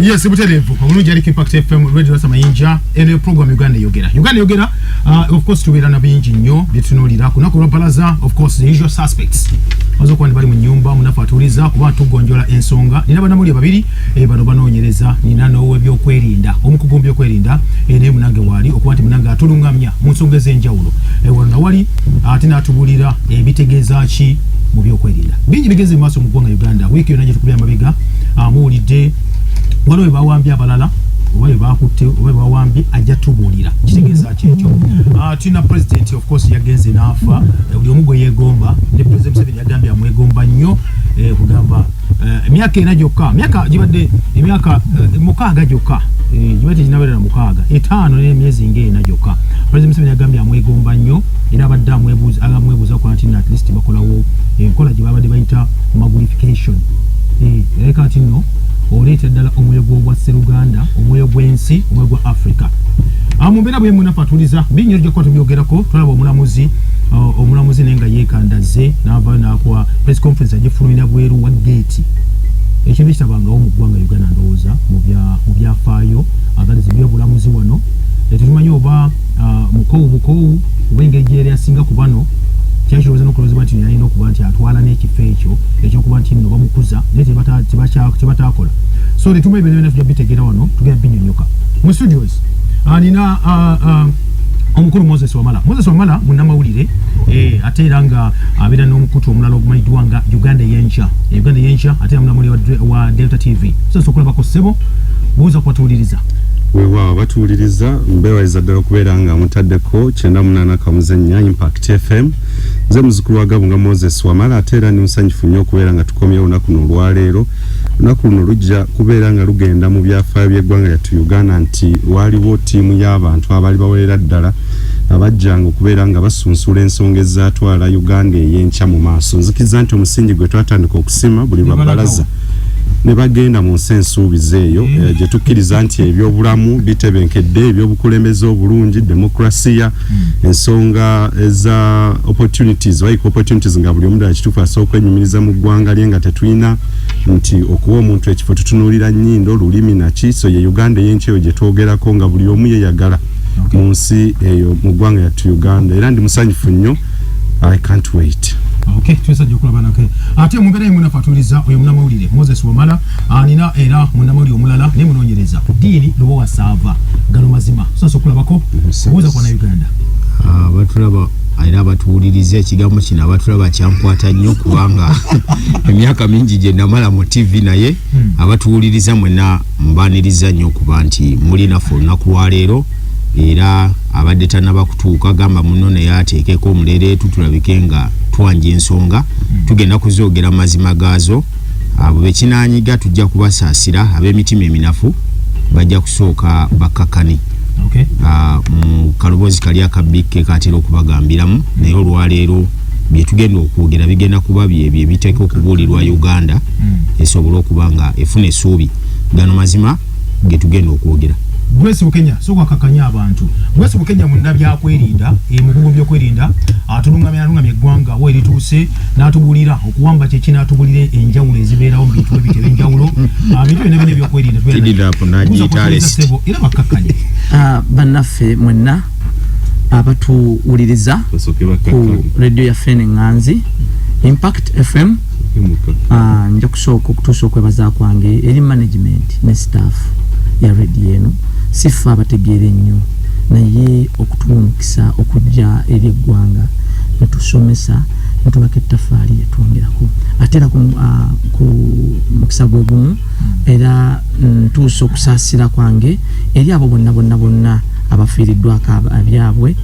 Yes, buterevu. Obulungi ali Impact FM Radio Samayinja ene program Uganda Yogera. Of course tubira na bingi nnyo byetunulira kunako lwabalaza, of course the usual suspects. Ozo kwandi bali mu nyumba munafaturiza kuba tugonjola ensonga. Nina bana muli babiri bano banoonyereza nina nowe byokwerinda. Omukugu byokwerinda ene munange wali okuba nti munange atulungamya mu nsonga ez'enjawulo. Wano wali ate n'atubulira ebitegeeza ki mu byokwerinda. Bingi bigeze maaso mu ggwanga Uganda. Wiki yonna gye tukubya amabiga muwulidde waliwo bawambi abalala oba bakutte oba bawambi ajja tubulira kitegeeza kyekyo. Tina president of course yagenze n'afa buli omu gwe yeegomba ne president Museveni yagambye amwegomba nnyo kugamba emyaka ena gyokka myaka gibadde emyaka mukaaga gyokka gibadde ginawerera mukaaga etaano n'emyezi ng'ena gyokka. President Museveni yagambye amwegomba nnyo era abadde amwebuuza kwa nti at least bakolawo enkola gye babadde bayita magnification ereka ati nno oleta ddala omwoyo gwa Sseruganda, omwoyo gw'ensi, omwoyo gwa Africa. Mumbeera bwe munafatuliza binyo lyo kwa tubyogerako tulaba omulamuzi nenga yeekandaze n'ava n'akwa press conference agifulumira bweru wa gate. Ekintu kitabanga mu ggwanga Uganda ndowooza mu byafaayo agalizi by'obulamuzi wano tetumanyi oba mukowu oba engeri gy'eri asinga ku bano kyakirowooza n'okulowooza nti yalina okuba nti atwala n'ekifo ekyo ekyokuba nti nno bamukuza naye tebatakola. So letuma ebintu byonna tujja bitegeera wano tugenda binyonyoka mu studios. Nina omukulu Moses Wamala munnamawulire ate era nga abeera n'omukutu omulala ogumanyiddwa nga Uganda Yenkya ate munnamawulire wa Delta TV. So okulabako ssebo buuza kubatuliriza wewa batuliriza mbewaliza ddala okubeera nga mutaddeko 98.9 Impact FM. Nze muzukulu wa Gabunga Moses Wamala ate era nsanyufu nnyo okubeera nga tukomye olunaku luno olwaleero. Olunaku luno lujja kubeera nga lugenda mu byafaayo by'eggwanga lyattu Uganda nti waliwo ttiimu y'abantu abaali bawerera ddala abajjanga okubeera nga basunsula ensonga ezaatwala Uganda Yenkya mu maaso. Nzikiriza nti omusingi gwe twatandika okusima buli lwabbalaza ne bagenda mu nsi ensuubize eyo gye tukkiriza nti ebyobulamu bitebenkedde, ebyobukulembeze obulungi, demokrasiya, ensonga eza opportunities nga buli omu ddala kituufu asobola okwenyumiriza mu ggwanga lye nga tetulina nti okuwa omuntu ekifo tutunuulira nnyindo lulimi naki. So ye Uganda Yenkya eyo gye twogerako nga buli omu yeyagala mu nsi eyo mu ggwanga lyattu Uganda era ndi musanyufu nnyo. I can't wait. Okay, tuweza jokulabana ke. Ate mumbere munafatuliza oyo munnamawulire Moses Wamala nina era munnamawulire omulala ne munoonyereza dini lobo wasava galo mazima. So kulabako buuza kwa na Uganda. Batulaba era abatuwuliriza ekigambo kino abatulaba kyankwata nnyo kubanga emyaka mingi gye namala mu TV naye abatuwuliriza mwenna mbaniriza nnyo kuba nti muli naffe olunaku lwaleero era abadde tannaba kutuuka gamba muno naye ateekeko omuleereetu tulabike nga twanja ensonga tugenda kuzoogera mazima gaazo. Abo bekinanyiga tujja kubasaasira, ab'emitima eminafu bajja kusooka bakkakani mu kaloboozi kali akabikke katera okubagambiramu naye olwaleero bye tugenda okwogera bigenda kuba byebyo ebiteeka okubuulirwa Uganda esobole okuba nga efuna essuubi gano mazima ge tugenda okwogera. Gwesi Bukenya so kwakakanya abantu. Gwesi Bukenya munna byakwerinda mukugu byokwerinda atulungamya eggwanga we lituuse n'atubulira okuwamba kye kinaatubulire enjawulo ezibeerawo mu bintu ebitebe enjawulo bintu byonna byokwerinda era bakakanya bannaffe mwenna abatuwuliriza ku radio ya Fene Nganzi Impact FM. Nja kusooka okutuusa okwebaza kwange eri management ne staff ya radio eno sifa abategeere nnyo naye okutuwunkisa okujja eri eggwanga netusomesa netubaka ettafaali yetwongerako ate era ku mukisa gwe gumu era ntuusa okusaasira kwange eri abo bonna abafiiriddwako abyabwe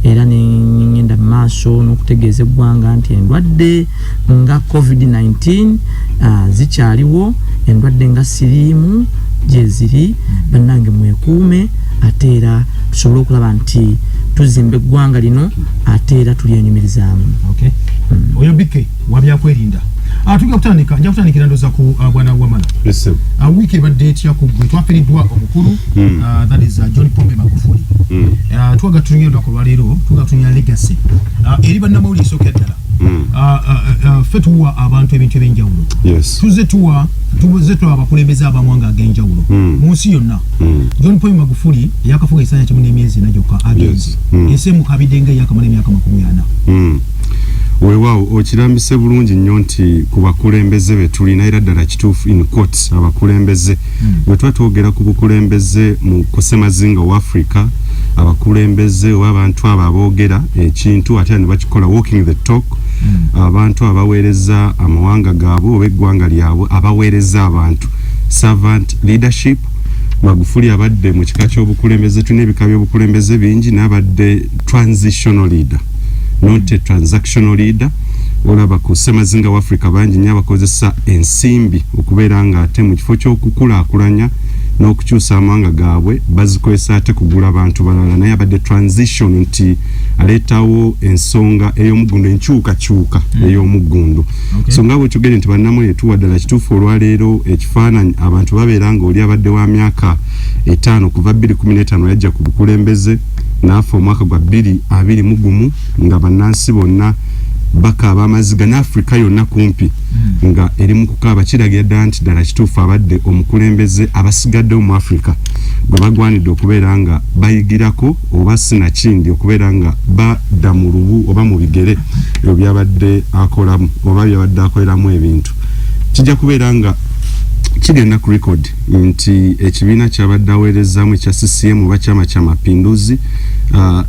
era n'engenda mu maaso n'okutegeeza eggwanga nti endwadde nga COVID-19 zikyaliwo, endwadde nga siriimu gye ziri bannange mwekuume ate era tusobole okulaba nti tuzimba eggwanga lino ate era tulyenyumirizaamu. Oyo bike wabyakwerinda tujja kutandikira ndoza ku bwana Wamala. Wiki ebadde etya ku gwe twafiiriddwa omukulu that is John Pombe Magufuli. Twaga tunyera olunaku lwaleero twaga tunyera legacy eri bannamawulire isooka ddala ffe tuwa abantu ebintu ebyenjawulo. Tuze tuwa tubuze to abakulembeza abamwanga agenjawulo munsi yonna John Pombe Magufuli yakafuga isanya kimune emyezi najoka agenzi ese mukabidenge yakamane myaka 40 weewaawo okirambise bulungi nnyo nti ku bakulembeze be tulina era ddala kituufu in court abakulembeze bwe twatwogera ku bukulembeze mu kusemazinga wa Africa abakulembeze oba abantu abo aboogera ekintu ate ne bakikola walking the talk abantu abaweereza amawanga gaabwe oba eggwanga lyabwe abaweereza abantu servant leadership Magufuli abadde mu kika ky'obukulembeze tulina ebika by'obukulembeze bingi n'abadde transitional leader not a transactional leader olaba ku semazinga wa Africa bangi nnyo abakozesa ensimbi okubeera nga ate mu kifo ky'okukulaakulanya n'okukyusa amawanga gaabwe bazikozesa ate kugula abantu balala naye abadde transition nti aleetawo ensonga ey'omugundu enkyukakyuka ey'omugundu so nga bwekigere nti bannamu yetuwa ddala kituufu olwaleero ekifaananyi abantu babeera nga oli abadde wa myaka 5 kuva 2015 yajja ku bukulembeze n'afa omwaka gwa 2021 nga bannansi bonna bakaaba amaziga n'Afrika yonna kumpi nga eri mu kukaaba kiragira ddala nti ddala kituufu abadde omukulembeze abasigaddewo mu Afrika gwe bagwanidde okubeera nga bayigirako oba sinakindi okubeera nga badda mu lubu oba mu bigere ebyo byabadde akolamu oba byabadde akoleramu ebintu kijja kubeera nga kigenda ku record nti ekibiina kyabadde aweerezaamu ekya CCM oba kyama kya mapinduzi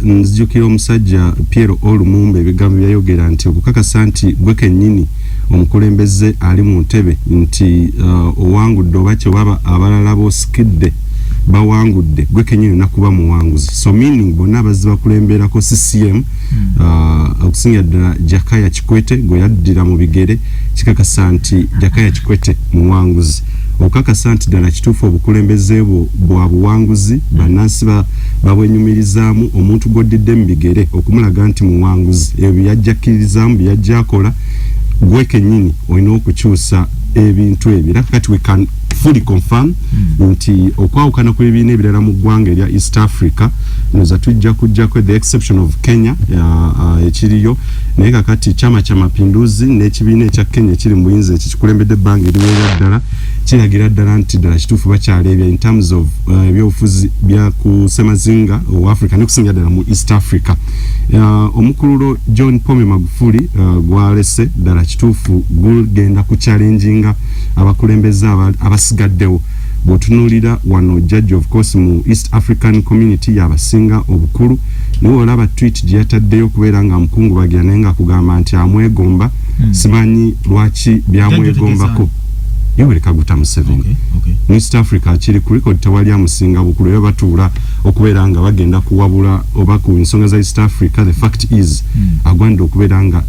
nzijukira omusajja Piero Olumumba ebigambo byayogera nti okukakasa nti gwe kennyini omukulembeze ali mu ntebe nti owangudde oba kyewaba abalala bosikidde bawangudde gwe kennyini nakuba muwanguzi so meaning bonna abazzi bakulemberako CCM okusinga ddala Jakaya Kikwete gwe yaddira mu bigere kikakasa nti Jakaya Kikwete muwanguzi okakasa nti ddala kituufu obukulembeze bwa buwanguzi bannansi babwenyumirizaamu omuntu gwoddidde mu bigere okumulaga nti muwanguzi ebyo byajjakkirizaamu byajja akola gwe kennyini olina okukyusa ebintu ebyo era kati we can fully confirm nti okwawukana kw'ebibiina ebirala mu ggwanga erya East Africa noza tujja kujjako the exception of Kenya ekiriyo naye kakati kyama kya mapinduzi n'ekibiina ekya Kenya ekiri mu buyinza ekikulembedde ebbanga eriweera ddala kiragira ddala nti ddala kituufu bakyaleebya in terms of ebyobufuzi bya ku semazinga wa Africa ne kusinga ddala mu East Africa omukululo John Pombe Magufuli gwalese ddala kituufu gugenda ku challenginga abakulembeze abasigaddewo bw'otunuulira wano judge of course mu East African community yabasinga obukulu niwe olaba tweet gye yataddeyo okubeera nga mukungubagira naye nga kugamba nti amwegomba simanyi lwaki byamwegombako Yoweri Kaguta Museveni mu East Africa akiri ku record tewali amusinga bukulu era batuula okubeera nga bagenda kuwabula oba ku nsonga za East Africa the fact is agwanidde okubeera nga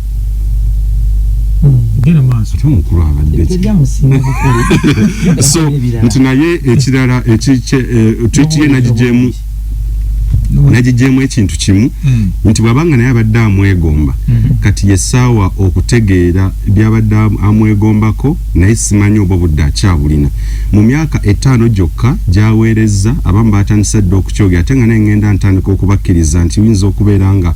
mukulu abadde so nti naye ekirala tweet nagijeemu ekintu kimu nti bwabanga naye abadde amwegomba kati yessaawa okutegeera byabadde amwegombako naye simanyi oba obudde akyabulina mu myaka 5 gyokka gyaweereza abamu batandise dda okukyogera ate nga naye ngenda ntandika okubakkiriza nti wiyinza okubeera nga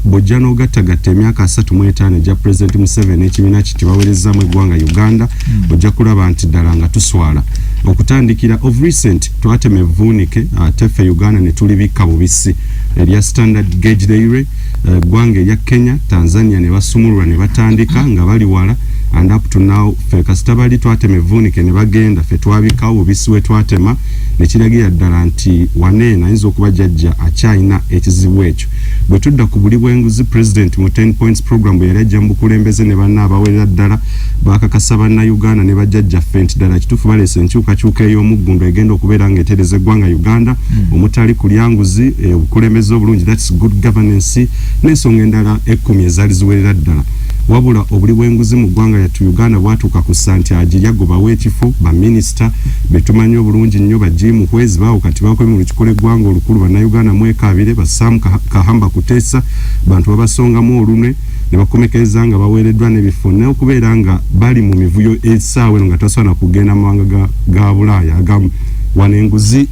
bw'ojja n'ogattagatta emyaka 35 egya President Museveni ekibiina kiti baweerezaamu eggwanga Uganda ojja kulaba nti ddala nga tuswala okutandikira of recent twatema evvuunike teffe Uganda ne tulibikka bubisi erya standard gauge railway eggwanga erya Kenya Tanzania ne basumulula ne batandika nga bali wala and up to now ffe kasita bali twatema evvuunike ne bagenda ffe twabikawo bubisi we twatema ne kiragira ddala nti waneena ayinza okuba jjajja akyayina ekizibu ekyo bwe tudda ku buli bw'enguzi president mu 10 points program bwe yali ajja mu bukulembeze ne banna abawerera ddala bakakasa bannayuganda ne bajjajja ffe nti ddala kituufu baleese enkyukakyuka ey'omuggundu egenda okubeera nga etereza eggwanga Uganda omutali kulya nguzi obukulembeze obulungi that's good governance n'ensonga endala 10 ezaali ziwerera ddala wabula obuli bw'enguzi mu ggwanga lyattu Uganda bwatuuka ku ssanti agirya gobawo ekifo baminisita betumanyi obulungi nnyo bajimu kwezi baawo kati bakomi mu lukikola eggwanga olukulu bannayuganda mwekabire basaamu kahamba kuteesa bantu babasongamu olunwe ne bakomekereza nga baweereddwa n'ebifo naye okubeera nga bali mu mivuyo essaawa eno nga tasobola kugenda mu mawanga ga Bulaaya agamu wano enguzi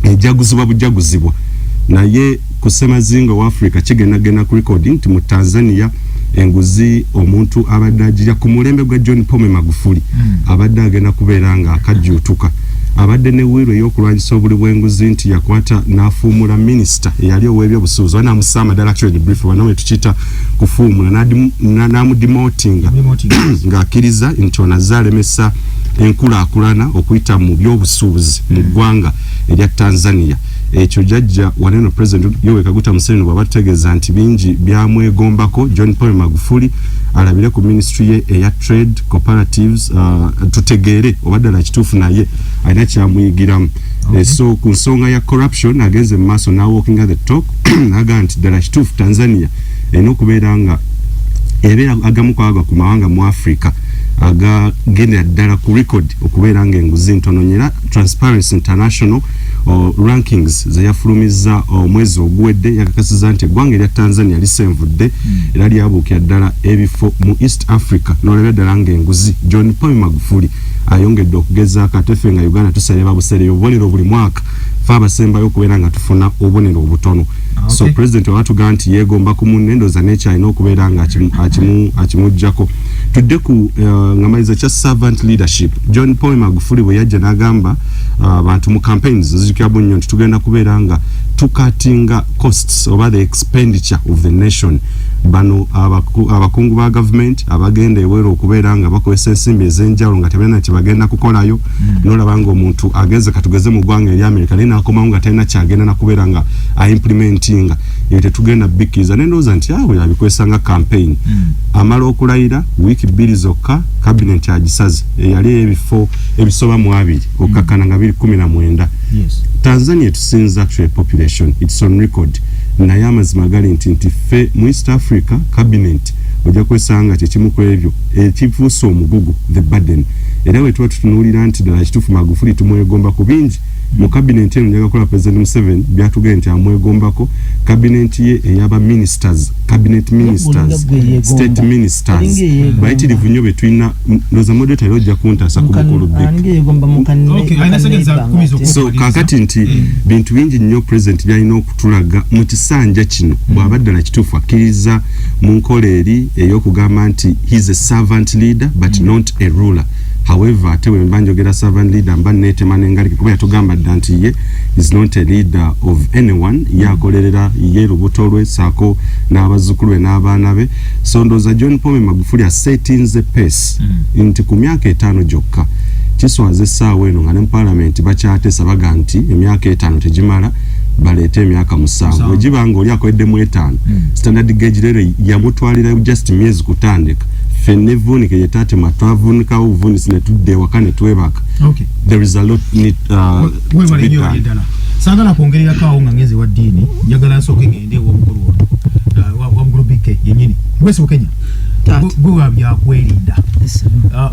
ejaguzibwa bujaguzibwa naye ku semazinga wa Africa kigendagenda ku recording nti mu Tanzania enguzi omuntu abadde agira ku mulembe gwa John Pombe Magufuli abadde agenda kubeera nga akajjuutuka abadde ne wiiro y'okulwanyisa obuli bw'enguzi nti yakwata n'afuumula minisita eyali ow'ebyobusuubuzi oba n'amussa ddala actually brief wano we tukiyita kufuumula n'amudemotinga ng'akkiriza nti ono azze alemesa enkulaakulana okuyita mu byobusuubuzi mu ggwanga erya Tanzania. Ekyo jajja waneno President Yoweri Kaguta Museveni bw'aba tutegeeza nti bingi byamwegombako John Pombe Magufuli alabire ku ministry ye eya trade cooperatives tutegeere oba ddala kituufu naye alina kyamuyigiramu. So ku nsonga ya corruption agenze mu maaso na walking at the talk naga nti ddala kituufu Tanzania erina okubeera nga ebeera agamu kwaga ku mawanga mu Africa agagendera ddala ku record okubeera nga enguzi ntono nyera Transparency International rankings zeyafulumiza omwezi oguwedde yakakasiza nti eggwanga erya Tanzania lisenvudde era lyabuukira ddala ebifo mu East Africa n'olebera ddala ng'enguzi John Pombe Magufuli ayongedde okugezaako ate ffe nga Uganda tusalira busereyo obubonero buli mwaka fe abasembayo okubeera nga tufuna obubonero obutono. So President watuga nti yeegomba ku munne ndooza n'ekyalina okubeera nga akimuggyako. Tudde ku ngamaliza kya servant leadership. John Pombe Magufuli bwe yajja n'agamba abantu mu campaigns zizikira nnyo nti tugenda kubeera nga tukatinga costs oba the expenditure of the nation. Bano abakungu ba government abagenda ewero okubeera nga bakozesa ensimbi ez'enjawulo nga tebalina kye bagenda kukolayo n'olaba nga omuntu ageze katugeze mu ggwanga erya America naye n'akomawo nga talina kyagenda nakubeera nga implementinga ebyo tetugenda bikkiriza n'endowooza nti awe yabikozesa nga campaign. Amala okulayira wiiki 2 zokka cabinet agisaze eyali ebifo ebisoba mu 2 okkakkana nga 2019. Tanzania tusinze actual population it's on record naye amazima gali nti ffe mu East Africa cabinet ojja kwesanga kyekimu ku ebyo ekifuusa omugugu the burden era we tuba tutunuulira nti ddala kituufu Magufuli tumwegomba ku bingi mu cabinet eno njaga kola President Museveni byatugenda nti amwegombako cabinet ye eyaba ministers cabinet ministers state ministers bayitirivu nnyo be tulina ndoza modeta era ojja kuntaasa ku mukolo so kakati nti bintu bingi nnyo President byalina okutulaga mu kisanja kino bw'aba ddala kituufu akkiriza mu nkola eri ey'okugamba nti he's a servant leader but not a ruler. However, ate we mbanjogera servant leader mba neetema n'engalike kuba yatugamba dda nti ye is not a leader of anyone yakolerera ye lubuto lwe saako n'abazzukulu be n'abaana be. So ndooza John Pombe Magufuli asetinze pace nti ku myaka 5 gyokka kiswaza essaawa eno nga ne mu parliament bakyateesa baga nti emyaka 5 tegimala baleete emyaka 7 bwe giba nga oli akoleddemu 5 standard gauge rero yamutwalira just myezi kutandika fenne vunika yetate matwavunika uvunisi ne tudde wakane twebaka. There is a lot need to be done. Sagala kwongerera kawo nga ngeze wa dini njagala nsooke ngende w'omukulu wa mukulu BK yennyini gwesi Kenya gwe wabya kwerinda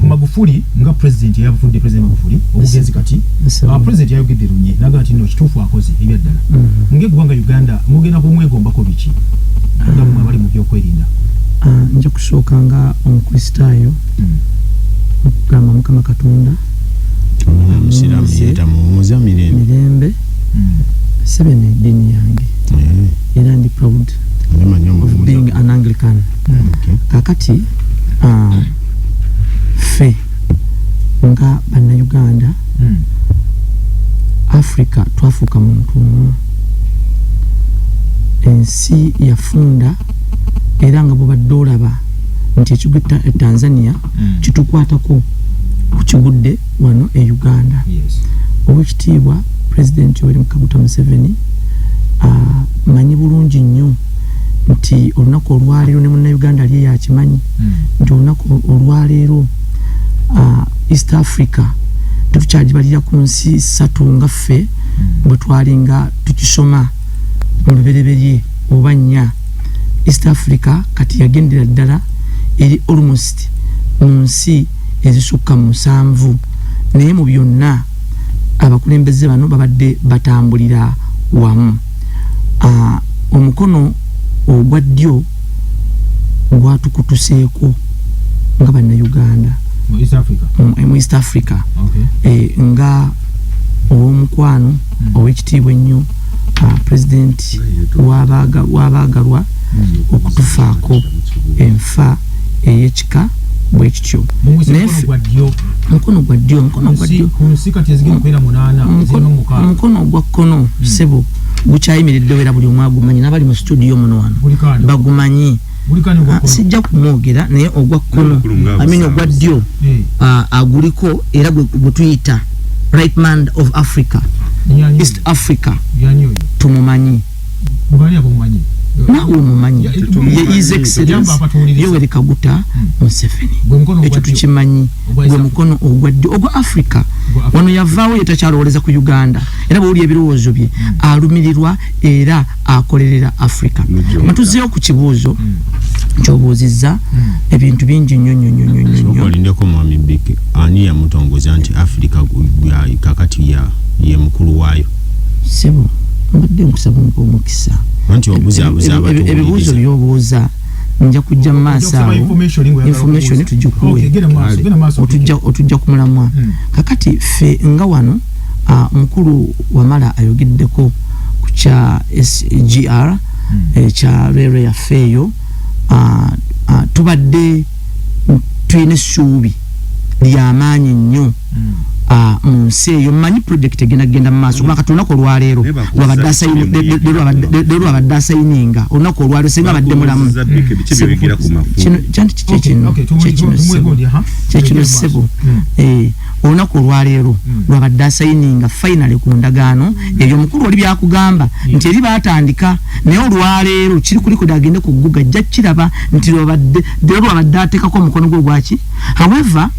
Magufuli nga president yabufudde President Magufuli obugenzi kati president yayogedde lunye naga ati no kituufu akoze ebyaddala ng'eggwanga Uganda mugenda kumwegombako biki nga mwe abali mu byokwerinda. Nja kusooka nga omukristaayo okugamba Mukama Katonda mirembe sebene eddiini yange era ndi proud of being an Anglican. Kakati fe nga bannayuganda Africa twafuuka muntu omu ensi yafunda era nga bw'obadde olaba nti ekigo Tanzania kitukwatako ku kigudde wano e Uganda. Oweekitiibwa President Yoweri Kaguta Museveni manyi bulungi nnyo nti olunaku olwaleero ne munnayuganda ali yakimanyi nti olunaku olwaleero East Africa tetukyagibalira ku nsi 3 nga ffe bwe twalinga tukisoma mu lubereberye oba 4. East Africa kati yagendera ddala eri almost mu nsi ezisukka mu 7 naye mu byonna abakulembeze bano babadde batambulira wamu. Omukono ogwa ddyo gwatukutuseeko nga bannayuganda mu East Africa nga ow'omukwano ow'ekitiibwa ennyo President wabaagalwa okutufaako enfa eyekika bwe kityo mukono gwa ddyo mukono gwa kkono sebo gukyayimiridde wera buli omwe agumanyi n'abali mu studio muno wano bagumanyi sijja kumwogera naye ogwa kkono amini ogwa ddyo aguliko era gwe tuyita right man of Africa, East Africa tumumanyi nawe umumanyi ye His Excellency Yoweri Kaguta Museveni ekyo tukimanyi gwe mukono ogwa ddyo ogwa Africa wano yavaawo yetakyalowoleza ku Uganda era bw'oli ebirowoozo bye alumirirwa era akolerera Africa matuzeewo ku kibuuzo kyobuuzizza ebintu bingi nnyo olindeko mwami Bike ani yamutongoza nti Africa kakati ye mukulu waayo sebo mbadde nkusaba omukisa ebibuuzo by'obuuza nja kujja mu maaso awo information tugikuwe otujja kumulamwa kakati ffe nga wano mukulu wamala ayogeddeko ku kya SGR ekya rero yaffe eyo tubadde tuyina essuubi ly'amaanyi nnyo mu nsi eyo mmanyi project egenda mu maaso kubanga olunaku olwaleero lwabadde asayininga olunaku olwaleero singa abadde mulamu kyekino ssebo olunaku olwaleero lwabadde asayininga finally ku ndagaano eyo omukulu oli byakugamba nti eri baatandika naye olwaleero kiri kuliko agende ku Google ajja kiraba nti lwabadde ateekako omukono gwe gwaki however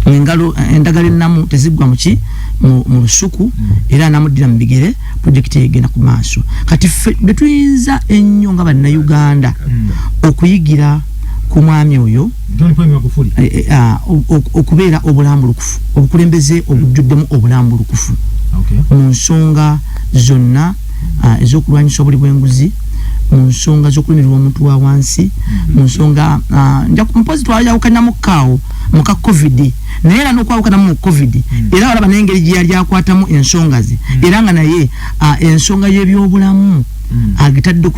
engalo endagala ennamu teziggwa mu lusuku era namuddira mu bigere project egenda ku maaso kati betuyinza ennyo nga bannayuganda okuyigira ku mwami oyo okubeera obulambulukufu obukulembeze obujjuddemu obulambulukufu mu nsonga zonna ez'okulwanyisa obuli bw'enguzi mu nsonga z'okulimirwa omuntu wa wansi mu nsonga mpozi twayawukanyamu kaawo muka covid naye era n'okwawukanamu mu covid era walaba n'engeri gye yali akwatamu ensonga ze era nga naye ensonga y'ebyobulamu agitadde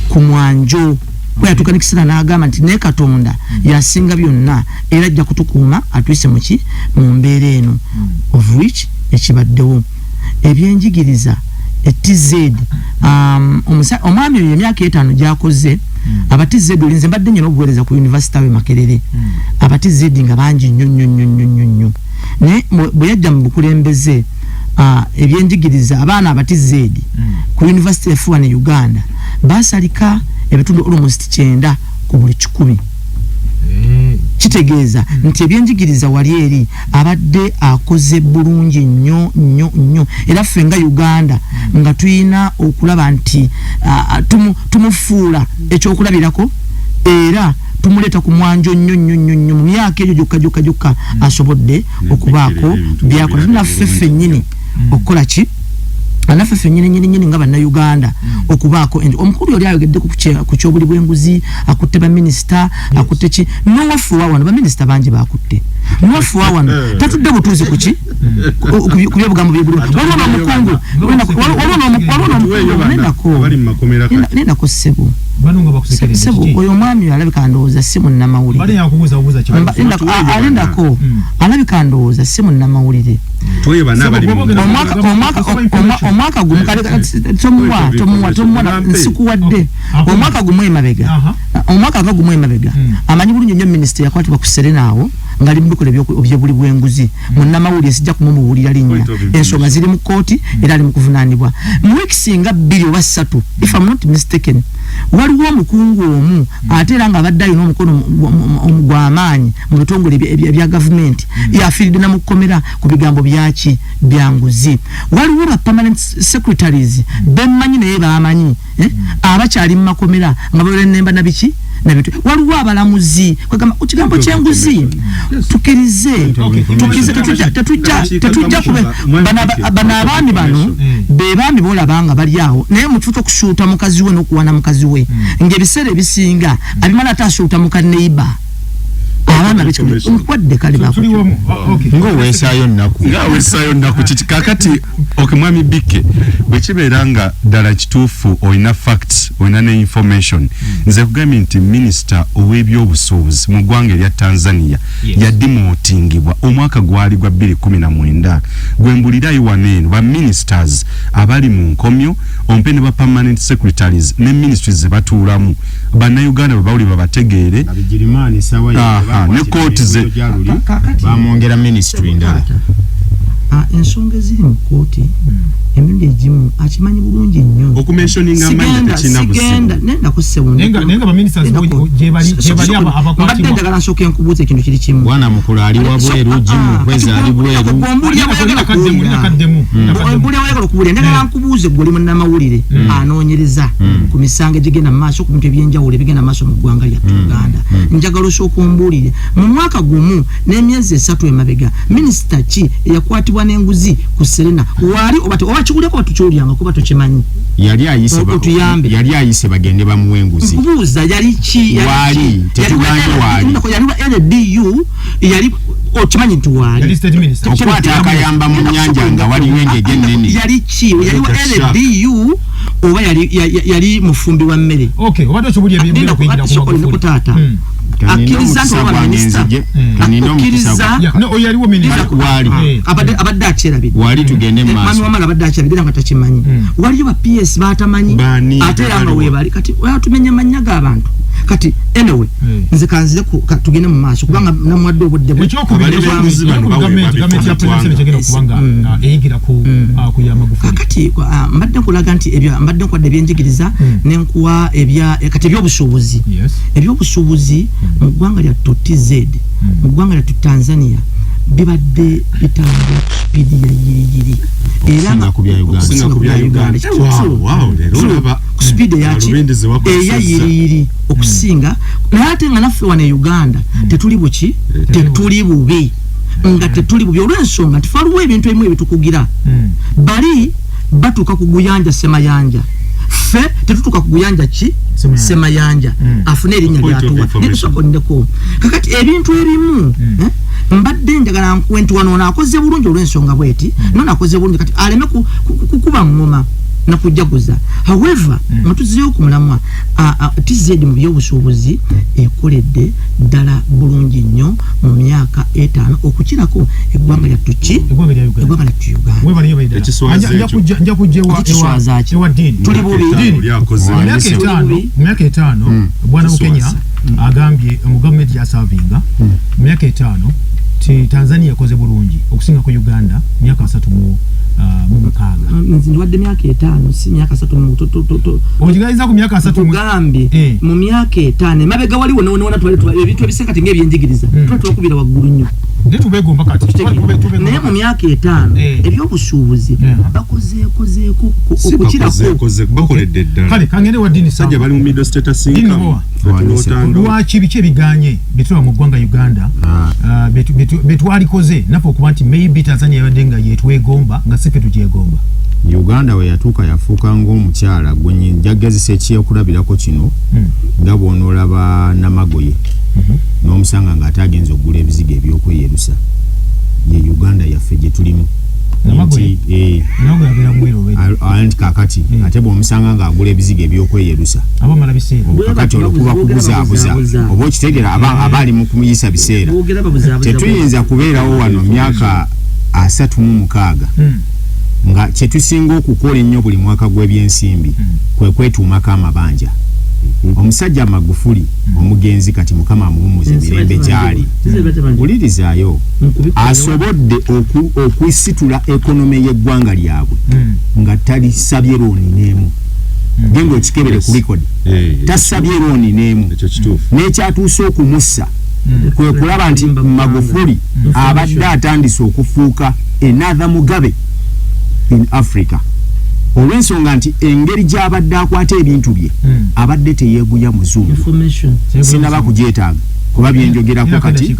ku mwanjo bwe yatuuka n'ekiseera n'agamba nti naye Katonda yasinga byonna era ajja kutukuuma atuyise mu mbeera eno of which ekibaddewo ebyenjigiriza TZ omwami oyo emyaka 5 gyakoze aba TZ olinze mbadde nnyo n'obuweereza ku University of Makerere aba TZ nga bangi nnyo naye bwe yajja mu bukulembeze ebyenjigiriza abaana aba TZ ku University of Uganda basalika ebitundu almost 9 ku buli 100 kitegeeza nti ebyenjigiriza wali eri abadde akoze bulungi nnyo era ffe nga Uganda nga tuyina okulaba nti tumufuula ekyokulabirako era tumuleeta ku mwanjo nnyo mu myaka egyo gyokka asobodde okubaako byakola tunaffe ffennyini okukola ki anaffe ffennyini nga bannayuganda okubaako omukulu yali ayogedde ku kyobuli bw'enguzi akutte baminisita akutte ki nowafuwa wano baminisita bangi bakutte nowafuwa wano tatudde butuuzi ku ki ku byobugambo byebuli waliwo n'omukungu nendako ssebo oyo omwami alabika ndowooza si munnamawulire alabika ndowooza si munnamawulire omwaka gumu tomuwa nsikuwadde omwaka gumu emabega amanyi bulungi nnyo minisita yakwatibwa ku Serenaawo ngali mubikola ebyobuli bw'enguzi munnamawulire sijja kumubuulira linnya ensonga ziri mu kooti era ali mu kuvunaanibwa mu wiiki singa 2 oba 3 if I'm not mistaken waliwo omukungu omu ate era nga abadde alina omukono gw'amaanyi mu bitongole ebya gavumenti yafiiridde namukomera ku bigambo byaki byanguzi waliwo ba permanent secretaries bemmanyi naye bamanyi abakyali mu makomera nga balemba nabiki waliwo abalamuzi kwegamba ku kigambo ky'enguzi tukirize tetujja bano abaami bano be baami boolabanga bali awo naye mutuuka okusuuta mukazi we n'okuwana mukazi we ng'ebiseera ebisinga abimala ate asuuta muka neighbor abaana b'ekitundu nkwadde kale tuliwomu ng'oweesaayo nnaku kakati mwami Bike bwe kibeera nga ddala kituufu olina facts olina ne information nze kugambye nti minisita ow'ebyobusuubuzi mu ggwanga erya Tanzania yadimootingibwa omwaka gwali gwa 2019 gwe mbulirayo waneeno ba ministers abali mu nkomyo ompe ne ba permanent secretaries ne ministries ze batuulamu bannayuganda bwe bawuli babategeere abigirimani sawa ne kooti ze bamwongera ministry ndala ensonga eziri mu kooti emirundi egimu akimanyi bulungi nnyo okumentioninga amanya tekina busigenda nenda kusewundi nenga ba ministers gye bali mbadde njagala nsooka enkubuuza ekintu kiri kimu bwana mukulu ali wabweru jimu kweza ali bweru mbuli awayagala okubuulira njagala nkubuuze gwe oli munnamawulire anoonyereza ku misango egigenda mu maaso ku bintu ebyenjawulo ebigenda mu maaso mu ggwanga lyattu Uganda njagala osooka ombuulire mu mwaka gumu n'emyezi 3 emabega minisita ki eyakwatibwa n'enguzi ku Serena wali oba kiwuleko batukyulyanga kuba tukimanyi yali ayise bagende bamuwenguzi kubuuza yali ki wali tetuganye wali LDU yali okimanyi nti wali okwata akayamba mu nnyanja nga waliwo engege ennene yali ki yali LDU oba yali mufumbi wa mmere obadde okibulya ebyenda kuyingira ku taata akkiriza nti olaba minisita akkiriza oyaliwo minisita wali abadde akyerabidde wali tugende mu maaso mami wamala abadde akyerabidde nga takimanyi waliyo ba PS batamanyi ate era nga weebali kati tumenya amannya g'abantu kati anyway nze kanzire tugende mu maaso kubanga namwadde obudde kati mbadde nkulaga nti mbadde nkwadde ebyenjigiriza nenkuwa kati ebyobusuubuzi mu ggwanga lyattu TZ mu ggwanga lyattu Tanzania bibadde bitambula ku speedi ya yiriyiri era nga okusinga ku bya Uganda ku speedi eya yiriyiri okusinga naye ate nga naffe wane Uganda tetuli buki tetuli bubi nga tetuli bubi olw'ensonga nti waliwo ebintu ebimu ebitukugira bali batuuka ku guyanja semayanja ffe tetutuuka ku guyanja ki semayanja afune erinnya lyatuwa netusokonneko kakati ebintu ebimu mbadde njagala nkuwe nti wano naakoze bulungi olw'ensonga bweti naakoze bulungi kati aleme kukuba ngoma nakujaguza however nga tuzireyo ku mulamwa TZ mu byobusuubuzi ekoledde ddala bulungi nnyo mu myaka 5 okukirako eggwanga lyattu ki eggwanga lyattu Uganda nja kujjewa tuli bubi mu myaka 5 bwana Bukenya agambye mu gavumenti ya Savinga mu myaka 5 ti Tanzania yakoze bulungi okusinga ku Uganda myaka 3 mu mukaaga nziwadde myaka 5 si myaka 3 mu ojigaliza ku myaka 3 mugambe mu myaka 5 mabega waliwo nona twali ebintu ebiseka tinge ebyenjigiriza twakubira waggulu nnyo netubegomba kati naye mu myaka 5 ebyobusuubuzi bakozeeko okukirako bakoledde ddala kale kangende wa dini sajja bali mu middle status income lwaki biki ebiganye bitula mu ggwanga Uganda betwalikoze nafe okuba nti maybe Tanzania yabadde nga yetwegomba nga sife tugyegomba Uganda we yatuuka yafuuka ng'omukyala gwe njagazisa ekyokulabirako kino nga bw'onoolaba Namagoye n'omusanga ng'ate agenza okugula ebizigo ebyokweyerusa ye Uganda yaffe gye tulimu anti kakati ate bw'omusanga ng'agula ebizigo ebyokweyerusa kakati olwokuba kubuzaabuza oba okitegeera abaali mu kumuyisa biseera tetuyinza kubeerawo wano myaka 36 nga kyetusinga okukola ennyo buli mwaka gw'ebyensimbi kwe kwetuumako amabanja omusajja Magufuli omugenzi kati mukama amuwummuza emirembe gyali wulirizayo asobodde okwisitula ekonome y'eggwanga lyabwe nga talisabye looni n'emu genda okikebere ku likodi tasabye looni n'emu n'ekyatuuse okumussa kwe kulaba nti Magufuli abadde atandise okufuuka another Mugabe in Africa olw'ensonga nti engeri gy'abadde akwata ebintu bye abadde teyeeguya muzungu sinaba kugyetaaga kuba byenjogerako kati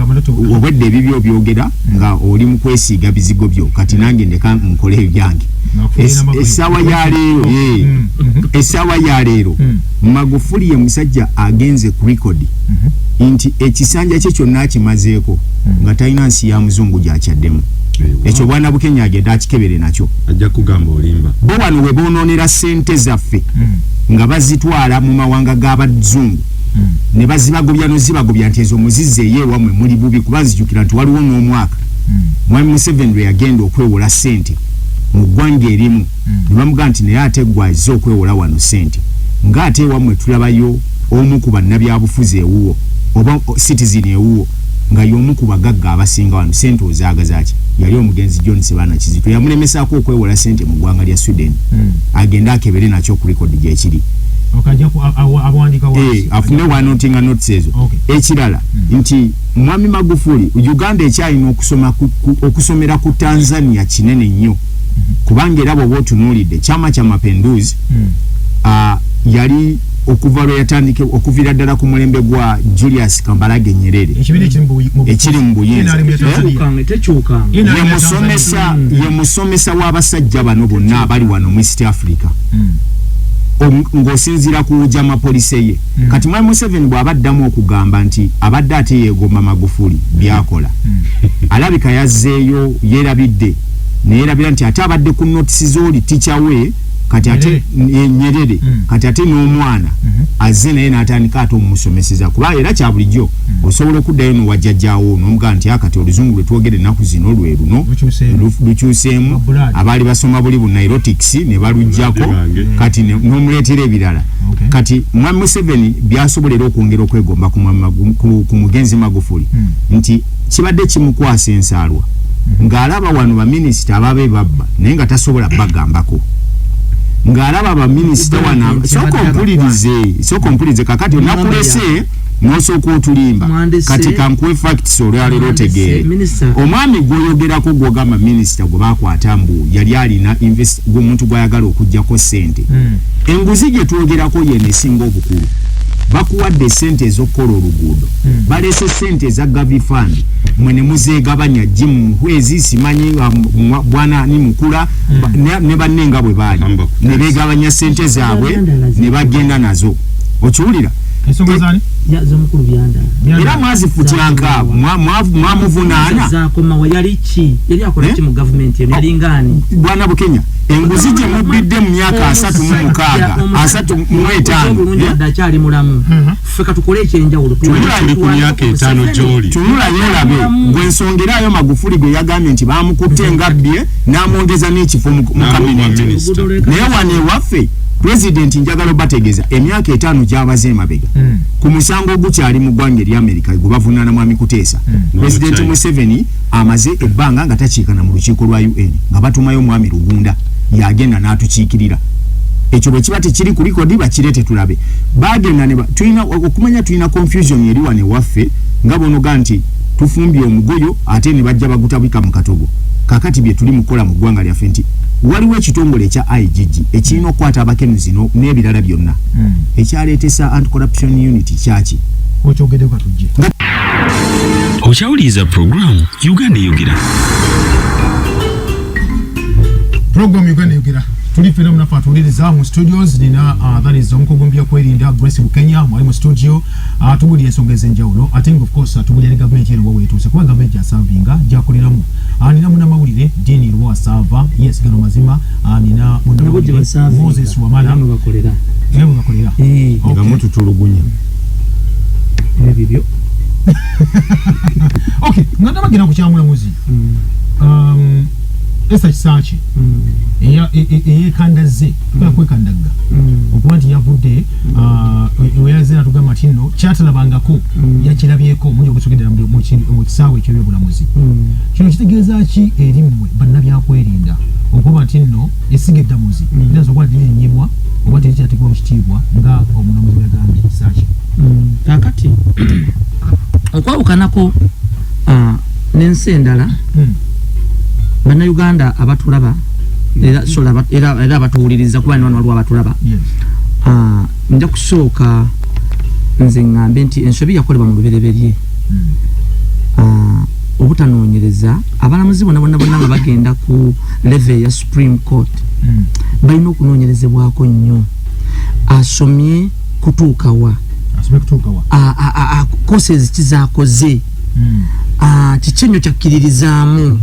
obwedde ebibyo byogera nga oli mu kwesiiga bizigo byo kati nange ndeka nkole ebyange essaawa ya leero Magufuli ye musajja agenze ku rekodi nti ekisanja kye kyonna kimazeeko nga talina nsi ya muzungu gyakyaddemu ekyo bwana Bukenya agenda akikebere nakyo ajja kugamba olimba bo wano we boononera ssente zaffe nga bazitwala mu mawanga g'abazungu ne bazibagobya nozibagobya nti ezo muzize yeewamwe muli bubi kuba nzijukira nti waliwo n'omwaka Mwami Museveni lwe yagenda okwewola ssente mu ggwanga erimu ne bamugamba nti naye ate gwaze okwewola wano ssente ng'ate ewamwe tulabayo omu ku bannabyabufuzi ewuwo oba citizen ewuwo nga y'omu ku bagagga abasinga wano ssente ozaagazaaki yali omugenzi John Sebana Kizito yamulemesaako okwewola ssente mu ggwanga lya Sweden agenda akebere nakyo ku rekodi gyekiri afune wanotinga notice ezo ekirala nti Mwami Magufuli Uganda ekyalina okusomera ku Tanzania kinene nnyo kubanga era bw'oba otunuulidde Chama cha Mapinduzi yali okuva lwe yatandike okuvira ddala ku mulembe gwa Julius Kambarage Nyerere ekiri mu Buyinza ye musomesa w'abasajja bano bonna abali wano mu East Africa ng'osinziira ku jama police ye kati Mwami Museveni bw'abaddamu okugamba nti abadde ate yeegomba Magufuli byakola alabika yazzeeyo yeerabidde neerabira nti ate abadde ku notisi z'oli tica we kati ate Nyerere kati ate n'omwana azze naye n'atandika ate omumusomeseza kuba era kya bulijjo osobola okuddayo n'owajjajjaawo n'omugamba nti akati oluzungu lwe twogere ennaku zino lwe luno lukyuseemu abaali basoma buli bu Nilotics ne baluggyako kati n'omuleetera ebirala kati Mwami Museveni byasobolera okwongera okwegomba ku mugenzi Magufuli nti kibadde kimukwasa ensaalwa ng'alaba wano baminisita ababe babba naye nga tasobola bagambako ng'alaba baminisita wana soko mpulirize kakati nakulese n'osooka otulimba kati kankuwe facts olwaleero otegeere omwami gwoyogerako gwogamba minisita gwe baakwata mbu yali alina omuntu gw'ayagala okuggyako ssente enguzi gye twogerako yeno esinga obukulu bakuwadde ssente ez'okukola oluguudo baleese ssente eza Gavi Fund mwe ne muzeegabanya Jim Muhwezi simanyi bwana ni mukula ne bannenga bwe baali ne beegabanya ssente zaabwe ne bagenda nazo okiwulira ensonga zani z'omukulu byanda era mwazifutyanka mwamuvunaana zakomawa yali ki yali akola ki mu government yali ngani bwana Bukenya enguzi gye mubbidde mu myaka 35 dakyali mulamu ffe katukole ekyenjawulo tulali ku myaka 5 gy'oli tunula yolabe gwensongerayo Magufuli gwe yagambye nti baamukutte ngabbye n'amwongeza n'ekifo mu kabineti naye wane waffe President njagala obategeeza emyaka 5 gy'abaze emabega ku musango ogukyali mu ggwanga erya America gwe bavunaana Mwami Kuteesa President Museveni amaze ebbanga nga takiikana mu lukiiko lwa UN nga batumayo Mwami Rugunda yagenda n'atukiikirira ekyo bwe kiba tekiri ku likodi bakirete tulabe bagenda tulina okumanya tulina confusion eri wane waffe nga bonoga nti tufumbye omugoyo ate ne bajja bagutabika mu katogo kakati bye tuli mukola mu ggwanga lyaffe nti waliwo ekitongole ekya IGG ekirina okukwata abakenuzi n'ebirala byonna ekyaleetesa anti-corruption unity kyaki okyogeddeko tujje okyawuliriza programu Uganda Yogera program Uganda Yogera tuli fena munafa tuliriza mu studios nina that is omukogombya kwerinda Grace Bukenya mwali mu studio tubuli ensonga ez'enjawulo I think of course tubuli ali government yero wetuuse kuba government ya savinga jakoleramu nina muna mawulire dini lwa sava yes gano mazima nina muna Moses Wamala bakolera nga mutu tulugunya ebibyo okay nganda bagina ku kyamulamuzi esa kisachi eyekandaze kwekandagga okuba nti yavudde weyazina tugamba tino kyatalabangako yakirabyeko muli okusogendera mu kisaawe ekyobyobulamuzi kino kitegeeza ki eri mmwe bannabyakwerinda okuba nti nno esiga eddamuzi eraza okuba tirinyimwa oba terikyateekebwa mu kitiibwa nga omulamuzi weyagambye kisaaki kakati okwawukanako n'ensi endala bannayuganda abatulaba era abatuwuliriza kuba ni wano waliwo abatulaba nja kusooka nze ŋŋambe nti ensobi yakolebwa mu lubereberye obutanoonyereza abalamuzi bonna nga bagenda ku level ya Supreme Court balina okunoonyerezebwako nnyo asomye kutuuka wa courses kizakoze kichenyo kyakiririzaamu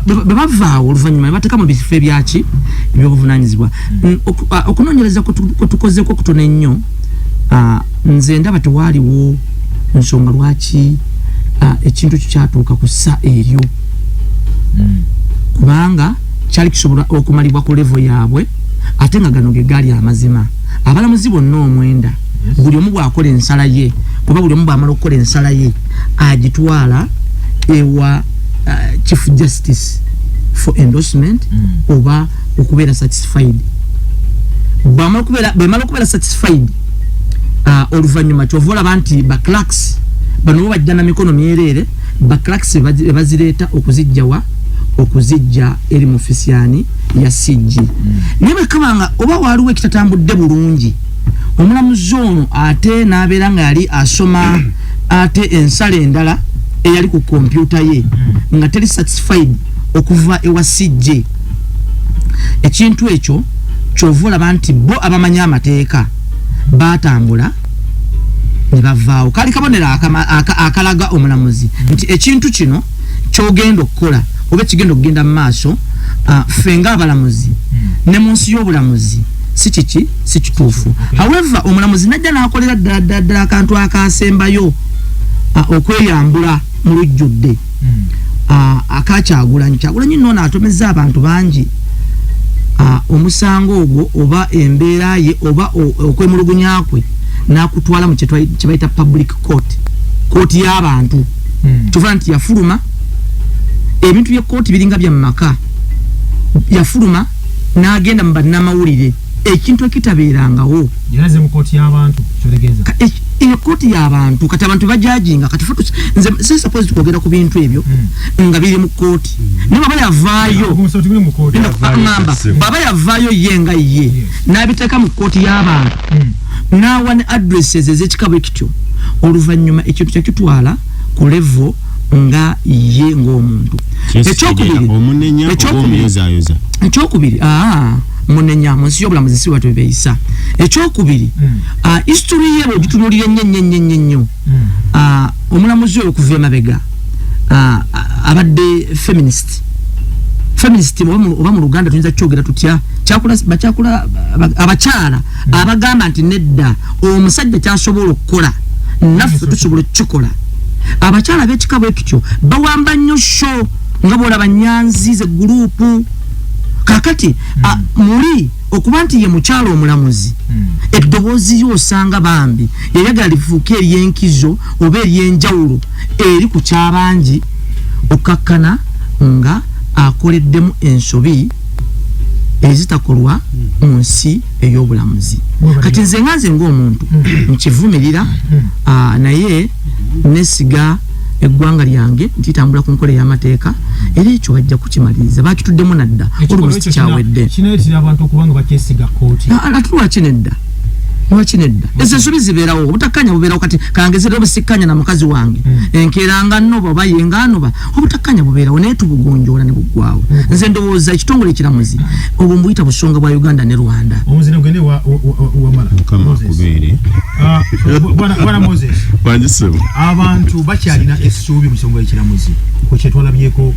bebavaawo oluvannyuma ne bateeka mu bifo ebyaki ebyobuvunanyizibwa okunoonyereza kwetukozeko kutono ennyo nze ndaba tewaaliwo nsonga lwaki ekintu kyo kyatuuka ku ssa eryo kubanga kyali kisobola okumalibwa ku levo yaabwe ate nga gano ge gaali amazima abalamuzi bonna omwenda buli omu bw'akola ensala ye kuba buli omu bw'amala okukola ensala ye agitwala ewa Chief Justice for endorsement oba okubeera satisfied bw'amala okubeera satisfied oluvannyuma kyova olaba nti baclerks bano bo bajja na mikono myereere baclerks bazireeta okuzijja eri mu ofisiyani ya CG naye bwekabanga oba waaliwo ekitatambudde bulungi omulamuzi ono ate n'abeera nga yali asoma ate ensala endala eyali ku kompyuta ye nga teri satisfied okuva ewa CG ekintu ekyo kyova olaba nti bo abamanyi amateeka baatambula ne bavaawo kali kabonero akalaga omulamuzi nti ekintu kino kyogenda okukola oba kigenda okugenda mu maaso ffe ng'abalamuzi ne mu nsi y'obulamuzi si kituufu however omulamuzi najja n'akolera ddala akantu akasembayo okweyambula mu lujjudde Kyagulanyi nno atomezza abantu bangi omusango ogwo oba embeera ye oba okwemulugunya kwe n'akutwala mu kye bayita public court y'abantu tuva nti yafuluma ebintu by'ekkooti biringa bya mumaka yafuluma n'agenda mu bannamawulire ekintu ekitabeerangawo yalaze mu kooti y'abantu kyolegeeza kooti y'abantu kati abantu bajajinga kati nze suppose tukwogera ku bintu ebyo nga biri mu kooti naye baba yavaayo baba yavaayo ye nga ye n'abiteeka mu kooti y'abantu n'awa ne addresses ez'ekikabo ekityo oluvannyuma ekintu kyakitwala ku level nga ye ng'omuntu ekyokubiri munenya munsi y'obulamuzi si watu beeyisa ekyokubiri history ye bwegitunulira ennyo omulamuzi oyo okuva emabega abadde feminist oba mu Luganda tuyinza kyogera tutya bakyakula abakyala abagamba nti nedda omusajja kyasobola okukola naffe tusobola okukikola abakyala b'ekikabo ekityo bawamba nnyo sho nga bwolaba Nyanzi ze gurupu kakati muli okuba nti ye mukyalo omulamuzi eddoboozi yosanga bambi yayagala lifuuke ery'enkizo oba ery'enjawulo eri ku kyabangi okkakkana nga akoleddemu ensobi ezitakolwa mu nsi ey'obulamuzi kati nze ng'omuntu nkivumirira naye nesiga eggwanga lyange ntitambula ku nkola y'amateeka era ekyo bajja kukimaliriza bakituddemu nadda olubuzi kikyawedde kineetera abantu okuba nga bakyesiga kooti ate lwaki nedda ezo ensobi zibeerawo obutakkanya bubeerawo kati kangezera obusikkanya na mukazi wange enkeeranga nnoba oba yenga anoba obutakkanya bubeerawo naye tubugonjoola ne buggwawo nze ndowooza ekitongole ekiramuzi obwo mbuyita busonga bwa Uganda ne Rwanda omuzino gwene wamala kubeere bwana Moses abantu bakyalina essuubi mu kitongole ekiramuzi ku kyetwalabyeko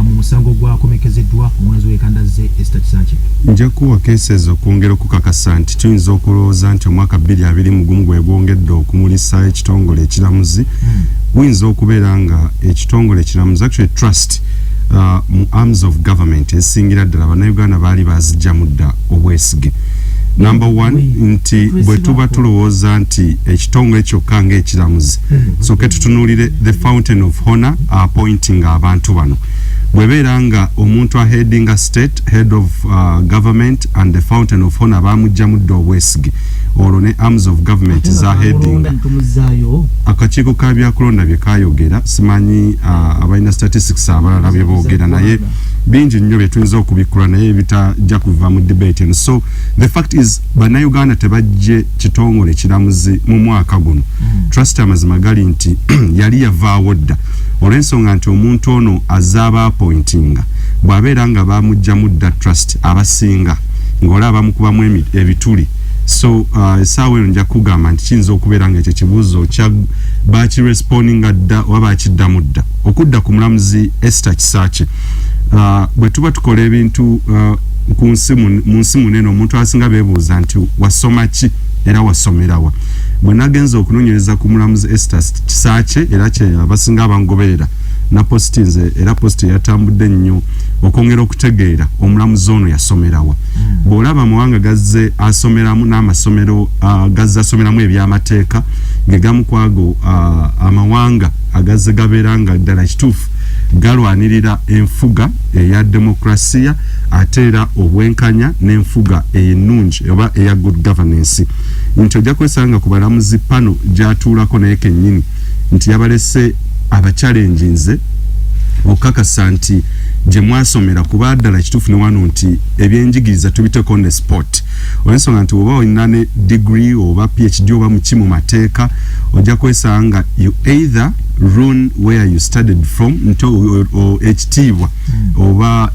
mu musango gwakomekezeddwa omulamuzi w'ekandaze Esther Kisankye nja kuwa cases okwongera okukakasa nti tuyinza okulowooza nti omwaka 2021 gwe gwongedde okumulisa ekitongole ekiramuzi guyinza okubeera nga ekitongole ekiramuzi actually trust mu arms of government esingira ddala bannayuganda baali bazijjamu dda obwesige number 1 nti bwe tuba tulowooza nti ekitongole kyokka ng'ekiramuzi soke tutunuulire the fountain of honor appointing abantu bano bwebeera nga omuntu aheadinga state head of government and the fountain of honor bamugjamu dda obwesige olwo ne arms of government za headinga akakiiko ka byakulonda bye kayogera simanyi abalina statistics abalala bye boogera naye bingi nnyo bye tuyinza okubikula naye bitajja kuva mu debate and so the fact is bannayuganda tebajje kitongole kiramuzi mu mwaka guno trust amazima gali nti yali yavaawo dda olw'ensonga nti omuntu ono azaaba appointinga bw'abeera nga bamugjamu dda trust abasinga ng'olaba bamukubamu ebituli so esawe nja kugamba nti kinza okubeera nga ekyo kibuuzo kya bakirespondinga dda oba bakiddamu dda okudda ku mulamuzi Esther Kisakye. Bwe tuba tukola ebintu mu nsi munene omuntu asinga beebuuza nti wasoma ki era wasomerawa. Bwe nagenza okunoonyereza ku mulamuzi Esther Kisakye era kye abasinga abangoberera na posti nze era posti yatambudde nnyo okwongera okutegeera omulamuzi ono yasomerawa. Bw'olaba amawanga gazze asomeramu n'amasomero gazze asomeramu ebyamateeka ge gamu kwago amawanga agazze gabeera nga ddala kituufu galwanirira enfuga eya demokrasiya ate era obwenkanya n'enfuga ennungi oba eya good governance. Nti ojja kwesanga ku balamuzi pano gyatuulako naye kennyini nti yabalese abachalenginze okakasa nti gye mwasomera kuba ddala kituufu ne wano nti ebyenjigiriza tubiteeko on the spot. Olw'ensonga nti oba olina ne degree oba PhD oba mu ki mu mateeka ojja kwesanga you either run where you studied from nto ekitiibwa oba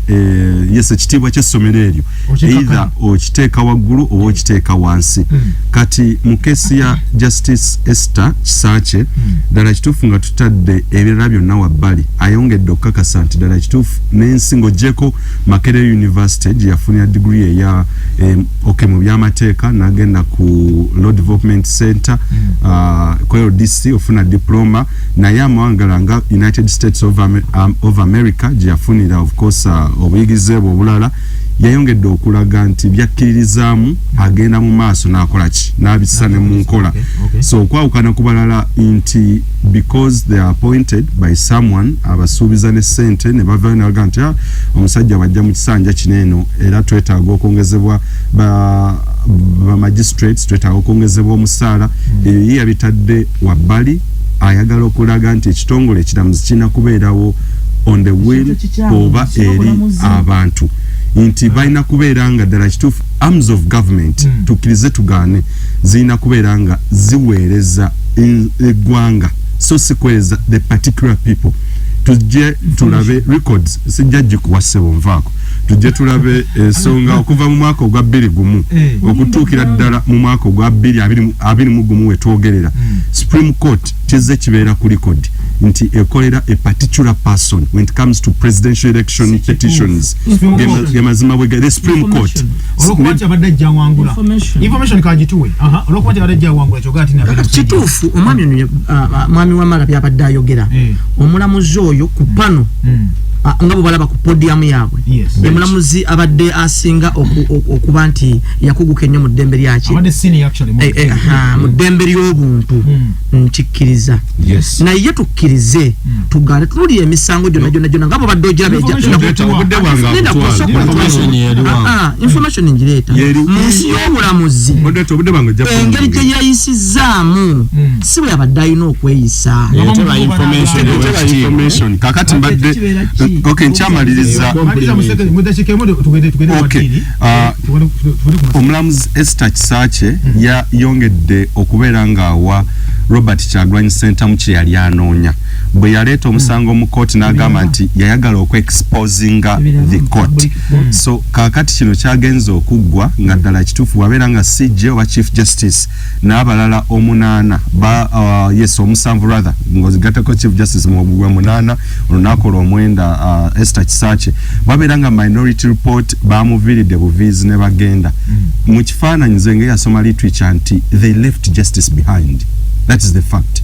yes ekitiibwa ky'essomero eryo either okiteeka waggulu oba okiteeka wansi. Kati mu kesi ya Justice Esther Kisakye ddala kituufu nga tutadde ebirala byonna wabbali ayongedde okukakasa nti ddala kituufu n'ensingo gyeko Makerere University gye yafunira degree eya mu byamateeka n'agenda ku Law Development Center ku LDC ofuna diploma naye amawanga nga United States of America gye yafunira of course obuyigize obulala yayongedde okulaga nti byakkiririzaamu agenda mu maaso n'akola ki n'abisane mu nkola. So okwawukana ku balala nti because they are appointed by someone abasuubiza ne ssente ne bavaayo ne baga nti omusajja bajja mu kisanja kineeno era twetaaga okwongezebwa ba magistrates twetaaga okwongezebwa omusaala ye yabitadde wabbali ayagala okulaga nti ekitongole ekiramuzi kirina kubeerawo on the will oba eri abantu nti balina kubeera nga ddala kituufu arms of government tukkirize tugaane zirina kubeera nga ziweereza eggwanga so sikweza the particular people. Tujje tulabe records sijja gikuwasebo nvaako tujje tulabe ensonga okuva mu mwaka ogwa 2021 okutuukira ddala mu mwaka ogwa 2021 wetwogerera Supreme Court kizze kibeera ku record nti ekolera a particular person when it comes to presidential election petitions gemazima bwe the Supreme Court olwokubacha badde jjawangula information kagituwe olwokubacha badde jjawangula kyogati na kituufu omwami wa mala byabadde ayogera omulamuzi oyo ku pano nga bo balaba ku podium yaabwe ye mulamuzi abadde asinga okuba nti yakuguka ennyo mu ddembe lyaki abadde senior actually mu ddembe ly'obuntu nkikkiriza naye tukkirize tugale tulire emisango gyonna nga bo badde ogiraba information ngireeta mu nsi y'obulamuzi engeri gye yayisizaamu si bwe yabadde alina okweyisa information kakati mbadde okay nchamaliriza omulamuzi Esther Kisakye yongedde okubeera nga wa Robert Kyagulanyi Center mu kye yali anoonya bwe yaleeta omusango mu court n'agamba nti yayagala okwe-exposinga the court. So kakati kino kyagenza okuggwa nga ddala kituufu wabeera nga CJ oba Chief Justice n'abalala omunaana yes omusanvu rather ngozigateko Chief Justice mu munaana olunakola omwenda Esther Kisakye babeera nga minority report bamuviiridde buviizi ne bagenda mu kifaananyi nze nga yasoma literature nti they left justice behind. That is the fact.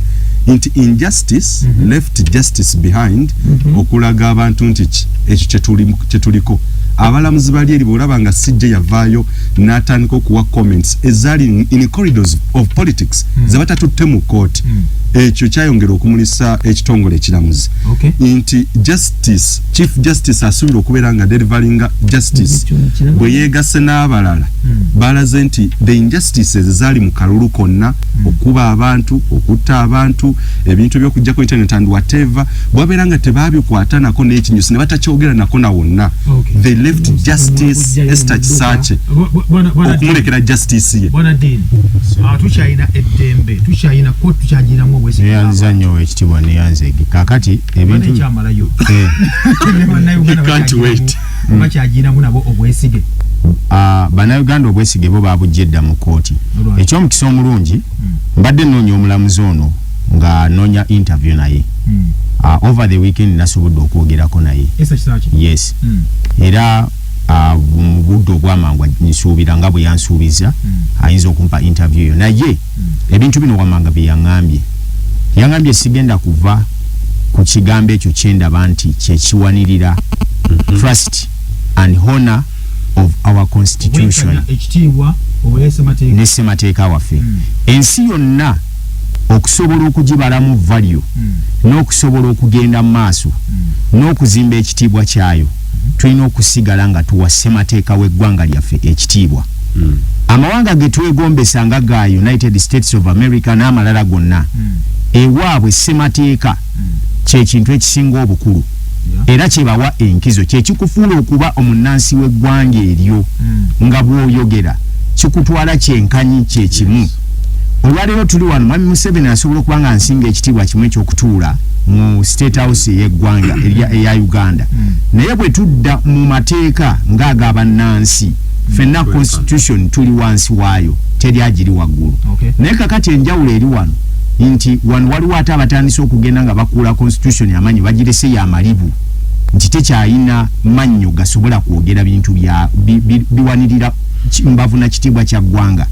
Injustice left justice behind okulaga abantu nti ekyo kyetuliko abalamuzi bali eri bolaba nga CJ yavaayo n'atandika okuwa comments ezali in corridors of politics zebatatutte mu court ekyo kyayongera okumulisa ekitongole ekiramuzi nti justice Chief Justice asuubira okubeera nga deliveringa justice bwe yeegase n'abalala balaze nti the injustices zaali mu kalulu konna okuba abantu okutta abantu ebintu by'okujja ku internet and whatever bwabeera nga tebaabikwata nako n'ekinyusi ne batakyogera nako na wonna they left justice Esther Kisakye okumulekera justice ye bwana Dean tukyayina eddembe tukyayina ko tukyagiramu obwesi yanza nnyo ekitibwa ne yanze kakati ebintu kyamalayo can't wait bakyagina munabo obwesige bannayuganda obwesige bo babujjedda mu kooti ekyomukisa omulungi mbadde noonya omulamuzi ono nga noonya interview naye over the weekend nasobodde okwogerako naye yes era mu budde obwamangu nsuubira nga bwe yansuubiza ayinza okumpa interview yo naye ebintu bino wamanga bye yaŋambye sigenda kuva ku kigambo ekyo kyendaba nti kyekiwanirira trust and honor of our constitution ne ssemateeka waffe ensi yonna okusobola okugibalamu value n'okusobola okugenda mu maaso n'okuzimba ekitiibwa kyayo tulina okusigala nga tuwa ssemateeka w'eggwanga lyaffe ekitiibwa amawanga ge twegombesa nga ga United States of America n'amalala gonna ewaabwe ssemateeka kyekintu ekisinga obukulu era kyebawa enkizo kyekikufuula okuba omunnansi w'eggwanga eryo nga bw'oyogera kikutwala kyenkanyi kyekimu olwaleero tuli wano Mwami Museveni asobola okuba nga nsinga ekitiibwa kimu ekyokutuula mu State House y'eggwanga eya Uganda naye bwe tudda mu mateeka ng'ag'abannansi ffenna constitution tuli wansi waayo teri agiri waggulu naye kakati enjawulo eri wano nti wano waliwo ate abatandise okugenda nga bakuula constitution amanyi bagirese ya malibu nti tekyayina mannyo gasobola kwogera bintu biwanirira mbavu na kitiibwa kya ggwanga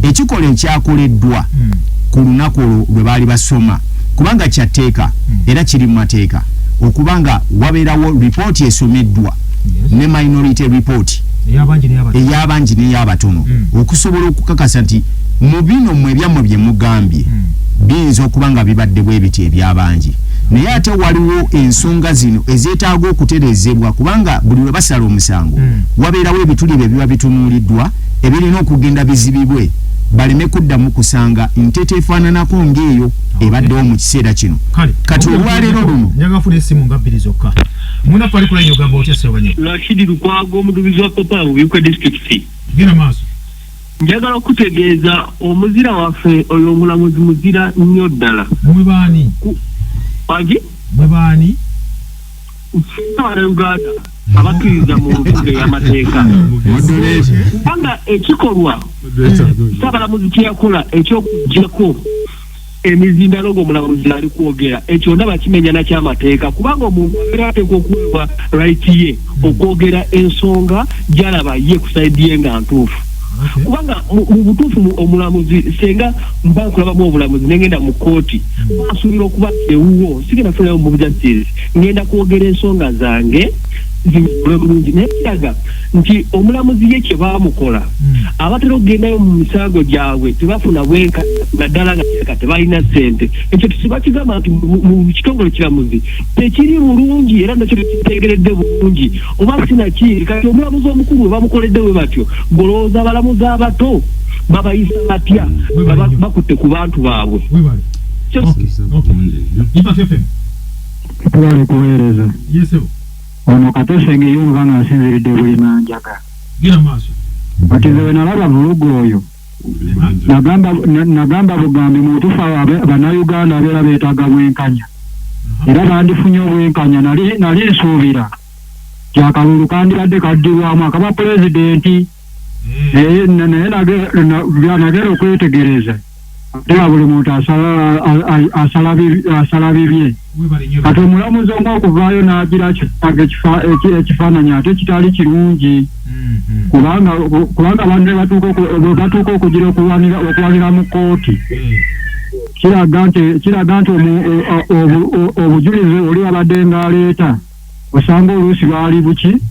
ekikola ekyakoleddwa ku lunaku olwo lwe baali basoma kubanga kyateeka era kiri mu mateeka okubanga wabeerawo ripooti esomeddwa ne minority report ey'abangi n'ey'abatono okusobola okukakasa nti mu bino mmwe ebyammwe bye mugambye biyinza okuba nga bibadde bwe biti eby'abangi naye ate waliwo ensonga zino ezeetaaga okutereezebwa kubanga buli lwe basala omusango wabeerawo ebituli bye biba bitunuuliddwa ebirina okugenda bizibibwe baleme kuddamu kusanga ntete efaananako ng'eyo ebaddewo mu kiseera kino kati olwaleero luno njagafuna essimu nga bbiri zokka muna pali kula nyogamba otya sebanya Rashidi Lukwago omudubizi wa Papa Buikwe district gina maaso njagala okutegeeza omuzira waffe oyo omulamuzi muzira nnyo ddala mwe baani wagi mwe baani Uganda abakkiriza mu nfuga y'amateeka kubanga ekikolwa Ssaabalamuzi kye yakola ekyokuggyako emizindalo ng'omulamuzi ali kwogera ekyo ndaba kimenya nakyamateeka kubanga omuntu abeera ateekwa okuweebwa right ye okwogera ensonga gy'alaba ye ku sayidi ye nga ntuufu kubanga mu butuufu omulamuzi senga mba nkulabamu obulamuzi nengenda mu kooti basuubira okuba ewuwo sigenda kufunayo mu justice ngenda kwogera ensonga zange bulungi naye kiraga nti omulamuzi ye kye baamukola abatera okugendayo mu misango gyabwe tebafuna bwenka naddala nga tebalina ssente ekyo tusiba kigamba nti mu kitongole kiramuzi tekiri bulungi era nakyo tekitegeredde bulungi oba sinakiri kati omulamuzi omukulu we bamukoledde we batyo golowooza abalamuzi abato babayisa batya bakutte ku bantu baabwe tubale kuweereza ono katosenge yumva nga asinziridde buli manjaga gina maaso kati nze nalaba vulugu oyo nagamba bugambi mu butuufu bannayuganda abeera beetaaga bwenkanya era bandifunye obwenkanya nali nsuubira kyakalulu kandibadde kaddirwamu akaba pulezidenti naye nagera okwetegereza era buli muntu asala bibye kati omulamuzi omu okuvaayo n'agira ekifaananyi ate kitali kirungi kubanga banne batuuka okugira okuwanira mu kooti kiraga nti obujulizi oli abadde ng'aleeta osanga oluusi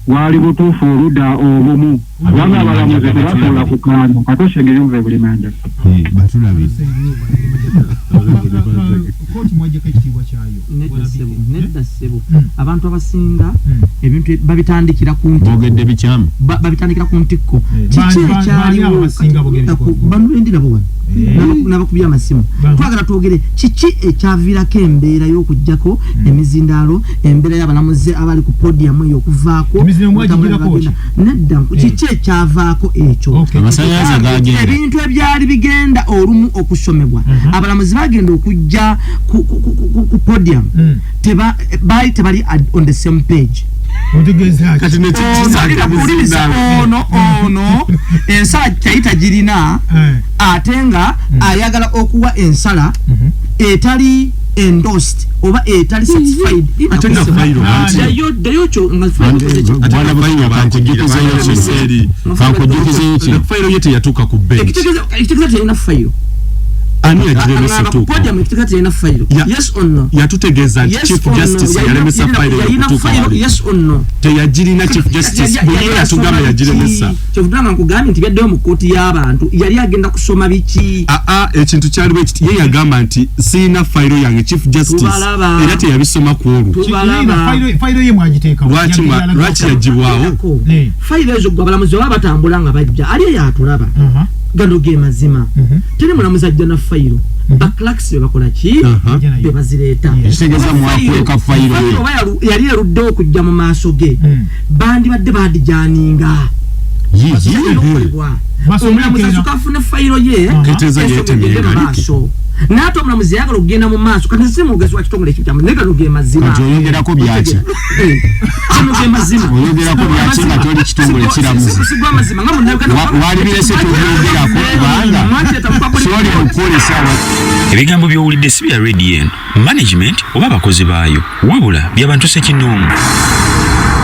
bwali butuufu oludda obumu kubanga abalamuzi tebasobola kukaanya katosenge yumve buli manja nedda ssebo abantu abasinga ebintu babitandikira ku bogedde bikyamu babitandikira ku ntikko kiki ekyaliwo bandulendira bo n'abakubya amasimu twagala twogere kiki ekyaviirako embeera y'okuggyako emizindaalo embeera y'abalamuzi abali ku podium eyo okuvaako nedda kiki ekyavaako ekyo ebintu ebyali bigenda olumu okusomebwa abalamuzi bagenda okujja ku podium bali tebali on the same page. Kati ne ono ensala kyayita girina ate nga ayagala okuwa ensala etali endorsed oba etali certified. Atenga file file yete yatuka ku bench. Ekitegeza ina file. Ani yajilemesa tuko. Podium ekitegeza ina file. Yes or no? Yatutegeza Chief Justice yalemesa file yokutuka. Yes or no? Te yajirina Chief Justice buli yatugamba yajilemesa. Kyovudanga nkugambye nti byaddeyo mu kkooti y'abantu yali agenda kusoma biki. Ekintu kyaliwo ekiti ye yagamba nti siina file yange Chief Justice era teyabisoma ku olwo. File ye mwagiteeka. Lwaki yagibwawo? File ezo gwe abalamuzi baba batambula nga bajja ali yatulaba. Gano ge mazima. Tene mulamuzi ajja na file. Backlax bakola ki? Bebazireeta. Ekitegeeza mwakweka file yali erudde okujja mu maaso ge. Bandi badde badijaaninga. Omulamuzi asukafuna fayiro ye n'ate omulamuzi yagala okugenda mu maaso kati si mugezi wa kitongole ekikyamu naye gano ge mazima. Kati oyogerako byaki? Gano ge mazima. Oyogerako byaki nga toli kitongole kiramuzi? Sigwa mazima nga munnayuganda walibirese tubyogerako kubanga soli mupolisi awa. Ebigambo by'owulidde si bya radio eno management oba abakozi baayo wabula by'abantu ssekinnoomu.